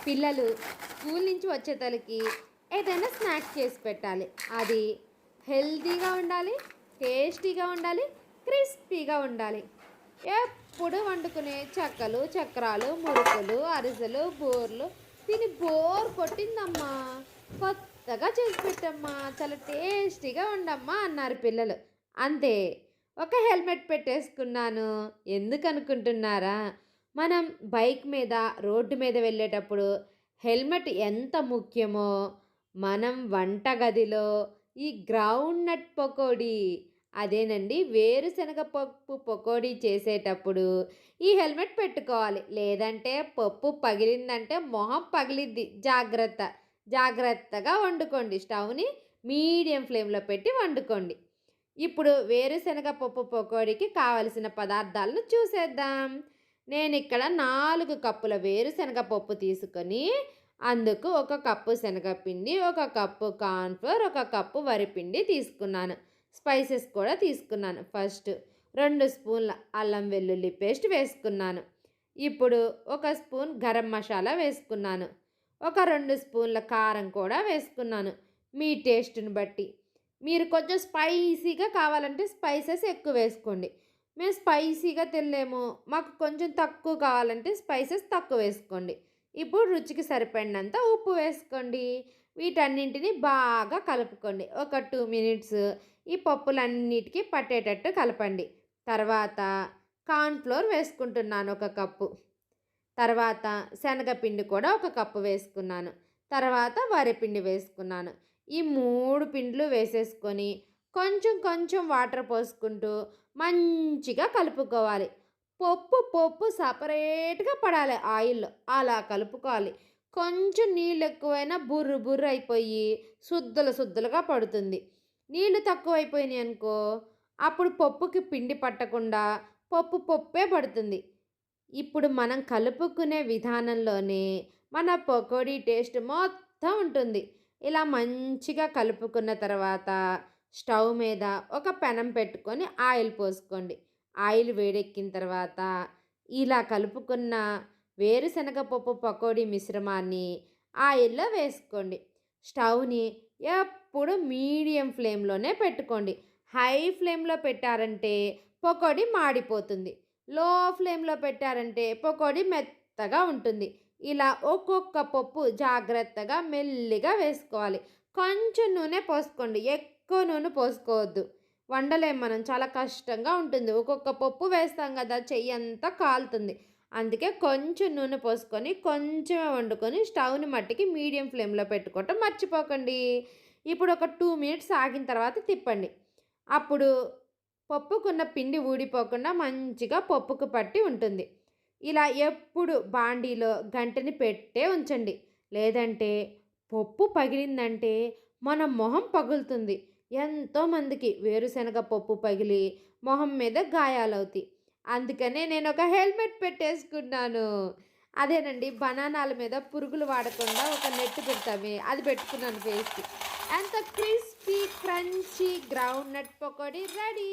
పిల్లలు స్కూల్ నుంచి వచ్చేతలకి ఏదైనా స్నాక్స్ చేసి పెట్టాలి. అది హెల్తీగా ఉండాలి, టేస్టీగా ఉండాలి, క్రిస్పీగా ఉండాలి. ఎప్పుడు వండుకునే చెక్కలు, చక్రాలు, మురుకులు, అరిసెలు, బూర్లు తిని బోర్ కొట్టిందమ్మా, కొత్తగా చేసి పెట్టమ్మా, చాలా టేస్టీగా ఉండమ్మా అన్నారు పిల్లలు. అంతే, ఒక హెల్మెట్ పెట్టేసుకున్నాను. ఎందుకనుకుంటున్నారా? మనం బైక్ మీద రోడ్డు మీద వెళ్ళేటప్పుడు హెల్మెట్ ఎంత ముఖ్యమో, మనం వంటగదిలో ఈ గ్రౌండ్ నట్ పకోడీ, అదేనండి వేరుశనగ పప్పు పకోడీ చేసేటప్పుడు ఈ హెల్మెట్ పెట్టుకోవాలి. లేదంటే పప్పు పగిలిందంటే మొహం పగిలిద్ది. జాగ్రత్త. జాగ్రత్తగా వండుకోండి. స్టవ్ని మీడియం ఫ్లేమ్లో పెట్టి వండుకోండి. ఇప్పుడు వేరుశనగ పప్పు పకోడీకి కావలసిన పదార్థాలను చూసేద్దాం. నేను ఇక్కడ 4 కప్పుల వేరుశనగ పప్పు తీసుకొని అందుకు 1 కప్పు శనగపిండి, 1 కప్పు కార్న్‌ఫ్లోర్, 1 కప్పు వరిపిండి తీసుకున్నాను. స్పైసెస్ కూడా తీసుకున్నాను. ఫస్ట్ 2 స్పూన్ల అల్లం వెల్లుల్లి పేస్ట్ వేసుకున్నాను. ఇప్పుడు 1 స్పూన్ గరం మసాలా వేసుకున్నాను. ఒక 2 స్పూన్ల కారం కూడా వేసుకున్నాను. మీ టేస్ట్ని బట్టి. మీరు కొంచెం స్పైసీగా కావాలంటే స్పైసెస్ ఎక్కువ వేసుకోండి. మేము స్పైసీగా తినలేము, మాకు కొంచెం తక్కువ కావాలంటే స్పైసెస్ తక్కువ వేసుకోండి. ఇప్పుడు రుచికి సరిపడినంత ఉప్పు వేసుకోండి. వీటన్నింటిని బాగా కలుపుకోండి. ఒక 2 మినిట్స్ ఈ పప్పులన్నిటికీ పట్టేటట్టు కలపండి. తర్వాత కార్న్‌ఫ్లోర్ వేసుకుంటున్నాను 1 కప్పు. తర్వాత శనగపిండి కూడా 1 కప్పు వేసుకున్నాను. తర్వాత వరిపిండి వేసుకున్నాను. ఈ 3 పిండిలు వేసేసుకొని కొంచెం కొంచెం వాటర్ పోసుకుంటూ మంచిగా కలుపుకోవాలి. పప్పు సపరేట్గా పడాలి ఆయిల్లో, అలా కలుపుకోవాలి. కొంచెం నీళ్ళు ఎక్కువైనా బుర్రు బుర్రు అయిపోయి సుద్దలుగా పడుతుంది. నీళ్ళు తక్కువైపోయినాయి అనుకో, అప్పుడు పప్పుకి పిండి పట్టకుండా పప్పే పడుతుంది. ఇప్పుడు మనం కలుపుకునే విధానంలోనే మన పకోడీ టేస్ట్ మొత్తం ఉంటుంది. ఇలా మంచిగా కలుపుకున్న తర్వాత స్టవ్ మీద ఒక పెనం పెట్టుకొని ఆయిల్ పోసుకోండి. ఆయిల్ వేడెక్కిన తర్వాత ఇలా కలుపుకున్న వేరుశనగ పప్పు పకోడీ మిశ్రమాన్ని ఆయిల్లో వేసుకోండి. స్టవ్ని ఎప్పుడు మీడియం ఫ్లేమ్లోనే పెట్టుకోండి. హై ఫ్లేమ్లో పెట్టారంటే పకోడీ మాడిపోతుంది. లో ఫ్లేమ్లో పెట్టారంటే పకోడీ మెత్తగా ఉంటుంది. ఇలా ఒక్కొక్క పప్పు జాగ్రత్తగా మెల్లిగా వేసుకోవాలి. కొంచెం నూనె పోసుకోండి, ఎక్కువ నూనె పోసుకోవద్దు. వండలేం మనం, చాలా కష్టంగా ఉంటుంది. ఒక్కొక్క పప్పు వేస్తాం కదా, చెయ్యి అంతా కాలుతుంది. అందుకే కొంచెం నూనె పోసుకొని కొంచెమే వండుకొని స్టవ్ని మట్టికి మీడియం ఫ్లేమ్లో పెట్టుకోవటం మర్చిపోకండి. ఇప్పుడు ఒక 2 మినిట్స్ ఆగిన తర్వాత తిప్పండి. అప్పుడు పప్పుకున్న పిండి ఊడిపోకుండా మంచిగా పప్పుకు పట్టి ఉంటుంది. ఇలా ఎప్పుడు బాండీలో గంటని పెట్టే ఉంచండి. లేదంటే పప్పు పగిలిందంటే మన మొహం పగులుతుంది. ఎంతోమందికి వేరుశనగ పప్పు పగిలి మొహం మీద గాయాలవుతాయి. అందుకనే నేను ఒక హెల్మెట్ పెట్టేసుకున్నాను. అదేనండి, బనానాల మీద పురుగులు వాడకుండా ఒక నెట్ పెడతామే, అది పెట్టుకున్నాను ఫేస్కి. ఎంత crispy crunchy groundnut pakodi ready.